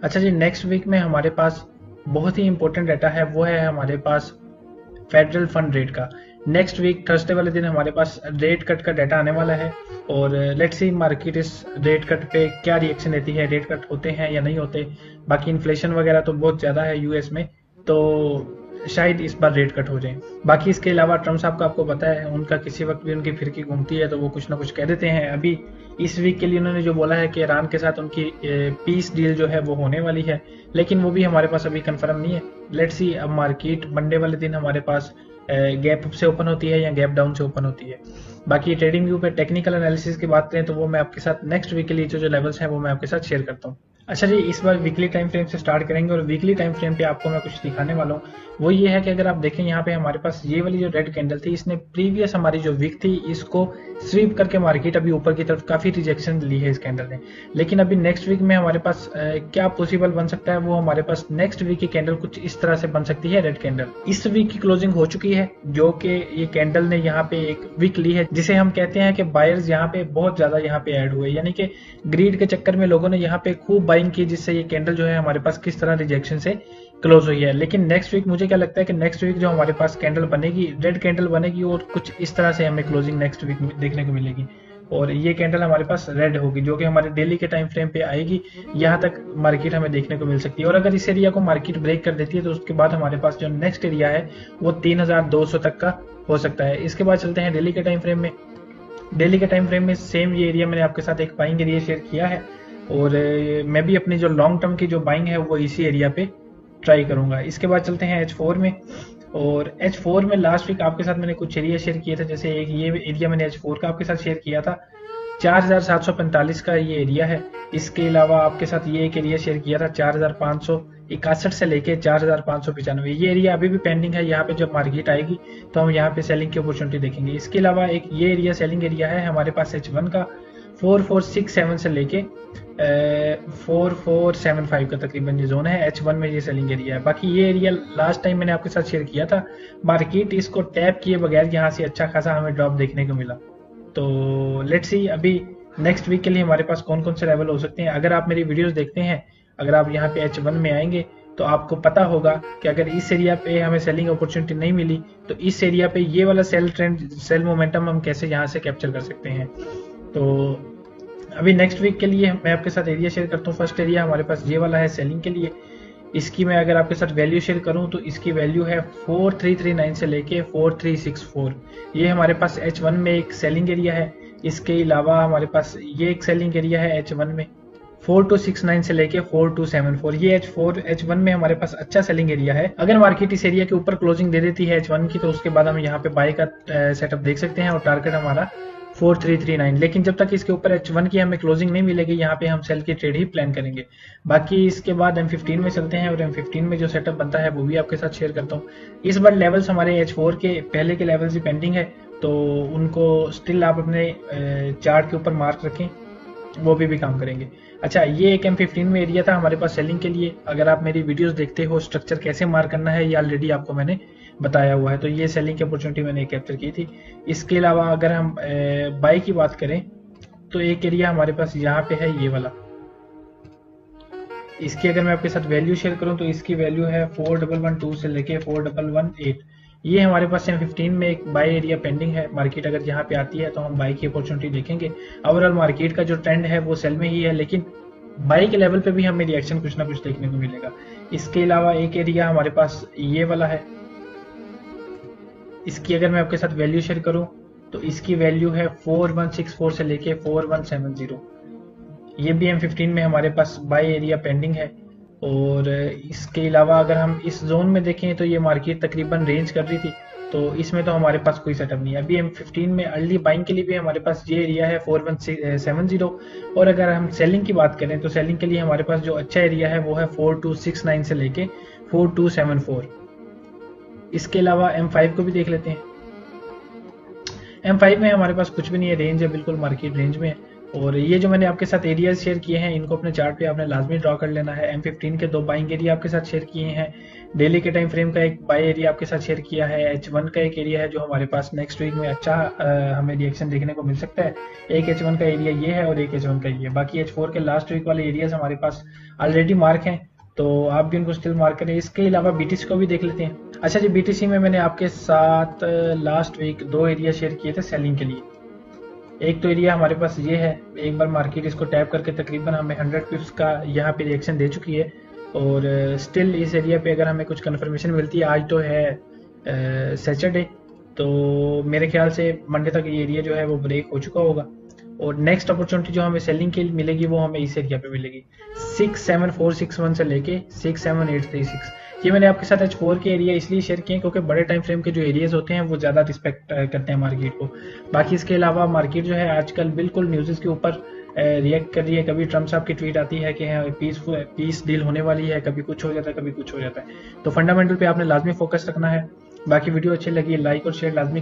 अच्छा जी, next week में हमारे पास बहुत ही इंपॉर्टेंट डाटा है, वो है हमारे पास फेडरल फंड रेट का। नेक्स्ट वीक थर्सडे वाले दिन हमारे पास रेट कट का डाटा आने वाला है और लेट्स सी मार्केट इस रेट कट पे क्या रिएक्शन देती है, रेट कट होते हैं या नहीं होते। बाकी इन्फ्लेशन वगैरह तो बहुत ज़्यादा है यूएस में, तो शायद इस बार रेट कट हो जाए। बाकी इसके अलावा ट्रम्प साहब का आपको पता है, उनका किसी वक्त भी उनकी फिरकी घूमती है तो वो कुछ ना कुछ कह देते हैं। अभी इस वीक के लिए उन्होंने जो बोला है कि ईरान के साथ उनकी पीस डील जो है वो होने वाली है, लेकिन वो भी हमारे पास अभी कंफर्म नहीं है। लेट्स सी अब मार्केट मंडे वाले दिन हमारे पास गैप अप से ओपन होती है या गैप डाउन से ओपन होती है। बाकी ट्रेडिंग व्यू पे टेक्निकल एनालिसिस की बात करें तो वो मैं आपके साथ नेक्स्ट वीक के लिए जो लेवल्स हैं वो मैं आपके साथ शेयर करता हूँ। अच्छा जी, इस बार वीकली टाइम फ्रेम से स्टार्ट करेंगे और वीकली टाइम फ्रेम पे आपको मैं कुछ दिखाने वाला हूँ। वो ये है कि अगर आप देखें यहाँ पे हमारे पास ये वाली जो रेड कैंडल थी, इसने प्रीवियस हमारी जो वीक थी इसको स्वीप करके मार्केट अभी ऊपर की तरफ काफी रिजेक्शन ली है इस कैंडल ने। लेकिन अभी नेक्स्ट वीक में हमारे पास क्या पॉसिबल बन सकता है, वो हमारे पास नेक्स्ट वीक की कैंडल कुछ इस तरह से बन सकती है। रेड कैंडल इस वीक की क्लोजिंग हो चुकी है, जो कि ये कैंडल ने यहाँ पे एक वीक ली है, जिसे हम कहते हैं कि बायर्स यहाँ पे बहुत ज्यादा यहाँ पे ऐड हुए, यानी कि ग्रीड के चक्कर में लोगों ने यहाँ पे खूब बाइंग की, जिससे ये कैंडल जो है हमारे पास किस तरह रिजेक्शन से क्लोज हुई है। लेकिन नेक्स्ट वीक मुझे क्या लगता है कि नेक्स्ट वीक जो हमारे पास कैंडल बनेगी, रेड कैंडल बनेगी और कुछ इस तरह से हमें क्लोजिंग नेक्स्ट वीक में देखने को मिलेगी और ये कैंडल हमारे पास रेड होगी, जो कि हमारे डेली के टाइम फ्रेम पे आएगी। यहाँ तक मार्केट हमें देखने को मिल सकती है और अगर इस एरिया को मार्केट ब्रेक कर देती है तो उसके बाद हमारे पास जो नेक्स्ट एरिया है वो 3200 तक का हो सकता है। इसके बाद चलते हैं डेली के टाइम फ्रेम में। डेली के टाइम फ्रेम में सेम ये एरिया मैंने आपके साथ एक बाइंग एरिया शेयर किया है और मैं भी अपनी जो लॉन्ग टर्म की जो बाइंग है वो इसी एरिया पे ट्राई करूंगा। इसके बाद चलते हैं H4 में, और H4 में लास्ट वीक आपके साथ मैंने कुछ एरिया शेयर किए थे, जैसे एक ये एरिया मैंने H4 का आपके साथ शेयर किया था, 4745 का ये एरिया है। इसके अलावा आपके साथ ये एक एरिया शेयर किया था 4561 से लेके 4595, ये एरिया अभी भी पेंडिंग है। यहाँ पे जब मार्केट आएगी तो हम यहाँ पे सेलिंग की अपॉर्चुनिटी देखेंगे। इसके अलावा एक ये एरिया सेलिंग एरिया है हमारे पास H1 का 4467 से लेके 4475 का तकरीबन ये जोन है। H1 में ये सेलिंग एरिया है। बाकी ये एरिया लास्ट टाइम मैंने आपके साथ शेयर किया था, मार्केट इसको टैप किए बगैर यहाँ से अच्छा खासा हमें ड्रॉप देखने को मिला। तो लेट्स सी अभी नेक्स्ट वीक के लिए हमारे पास कौन कौन से लेवल हो सकते हैं। अगर आप मेरी वीडियोस देखते हैं, अगर आप यहाँ पे H1 में आएंगे तो आपको पता होगा कि अगर इस एरिया पे हमें सेलिंग अपॉर्चुनिटी नहीं मिली तो इस एरिया पे ये वाला सेल ट्रेंड, सेल मोमेंटम हम कैसे यहाँ से कैप्चर कर सकते हैं। तो अभी नेक्स्ट वीक के लिए मैं आपके साथ एरिया शेयर करता हूँ। फर्स्ट एरिया हमारे पास ये वाला है सेलिंग के लिए। इसकी मैं अगर आपके साथ वैल्यू शेयर करूं तो इसकी वैल्यू है 4339 से लेके 4364। ये हमारे पास H1 में एक सेलिंग एरिया है। इसके अलावा हमारे पास ये एक सेलिंग एरिया है H1 में 4269 से लेके 4274। ये H1 में हमारे पास अच्छा सेलिंग एरिया है। अगर मार्केट इस एरिया के ऊपर क्लोजिंग दे देती है H1 की तो उसके बाद हम यहाँ पे बाय का सेटअप देख सकते हैं और टारगेट हमारा 4339। लेकिन जब तक इसके ऊपर H1 की हमें क्लोजिंग नहीं मिलेगी यहाँ पे हम सेल की ट्रेड ही प्लान करेंगे। बाकी इसके बाद M15 में चलते हैं और M15 में जो सेटअप बनता है वो भी आपके साथ शेयर करता हूँ। इस बार लेवल्स हमारे H4 के पहले के लेवल्स ही पेंडिंग है, तो उनको स्टिल आप अपने चार्ट के ऊपर मार्क रखें, वो भी काम करेंगे। अच्छा, ये एक M15 में एरिया था हमारे पास सेलिंग के लिए। अगर आप मेरी वीडियोस देखते हो, स्ट्रक्चर कैसे मार्क करना है ये ऑलरेडी आपको मैंने बताया हुआ है, तो ये सेलिंग की अपॉर्चुनिटी मैंने कैप्चर की थी। इसके अलावा अगर हम बाई की बात करें तो एक एरिया हमारे पास यहाँ पे है, ये वाला। इसकी अगर मैं आपके साथ वैल्यू शेयर करूं तो इसकी वैल्यू है 4112 से लेके 4118। ये हमारे पास M15 में एक बाय एरिया पेंडिंग है। मार्केट अगर यहाँ पे आती है तो हम बाय की अपॉर्चुनिटी देखेंगे। ओवरऑल मार्केट का जो ट्रेंड है वो सेल में ही है, लेकिन बाय के लेवल पे भी हमें रिएक्शन कुछ ना कुछ देखने को मिलेगा। इसके अलावा एक एरिया हमारे पास ये वाला है। इसकी अगर मैं आपके साथ वैल्यू शेयर करूं तो इसकी वैल्यू है 4164 से लेके 4170। ये भी M15 में हमारे पास बाय एरिया पेंडिंग है। और इसके अलावा अगर हम इस जोन में देखें तो ये मार्केट तकरीबन रेंज कर रही थी, तो इसमें तो हमारे पास कोई सेटअप नहीं है। अभी M15 में अर्ली बाइंग के लिए भी हमारे पास ये एरिया है 4170। और अगर हम सेलिंग की बात करें तो सेलिंग के लिए हमारे पास जो अच्छा एरिया है वो है 4269 से लेके 4274। इसके अलावा M5 को भी देख लेते हैं। M5 में हमारे पास कुछ भी नहीं है, रेंज है, बिल्कुल मार्केट रेंज में है। और ये जो मैंने आपके साथ एरियाज शेयर किए हैं इनको अपने चार्ट पे आपने लाजमी ड्रॉ कर लेना है। M15 के 2 बाइंग एरिया आपके साथ शेयर किए हैं, डेली के टाइम फ्रेम का एक बाई एरिया आपके साथ शेयर किया है, H1 का एक एरिया है जो हमारे पास नेक्स्ट वीक में अच्छा हमें रिएक्शन देखने को मिल सकता है। एक H1 का एरिया ये है और एक H1 का ये है। बाकी H4 के लास्ट वीक वाले एरियाज हमारे पास ऑलरेडी मार्क हैं, तो आप भी उनको स्टिल मार्क करें। इसके अलावा BTC को भी देख लेते हैं। अच्छा जी, BTC में मैंने आपके साथ लास्ट वीक 2 एरिया शेयर किए थे सेलिंग के लिए। एक तो एरिया हमारे पास ये है, एक बार मार्केट इसको टैप करके तकरीबन हमें 100 पिप्स का यहाँ पे रिएक्शन दे चुकी है, और स्टिल इस एरिया पे अगर हमें कुछ कंफर्मेशन मिलती है, आज तो है सैटरडे, तो मेरे ख्याल से मंडे तक ये एरिया जो है वो ब्रेक हो चुका होगा, और नेक्स्ट अपॉर्चुनिटी जो हमें सेलिंग की मिलेगी वो हमें इस एरिया पे मिलेगी 67461 से लेके 67836। ये मैंने आपके साथ H4 के एरिया इसलिए शेयर किए क्योंकि बड़े टाइम फ्रेम के जो एरियाज होते हैं वो ज़्यादा रिस्पेक्ट करते हैं मार्केट को। बाकी इसके अलावा मार्केट जो है आजकल बिल्कुल न्यूज़ के ऊपर रिएक्ट कर रही है। कभी ट्रम्प साहब की ट्वीट आती है कि पीस डील होने वाली है, कभी कुछ हो जाता है, कभी कुछ हो जाता है। तो फंडामेंटल पे आपने लाजमी फोकस रखना है। बाकी वीडियो अच्छी लगी लाइक और शेयर लाजमी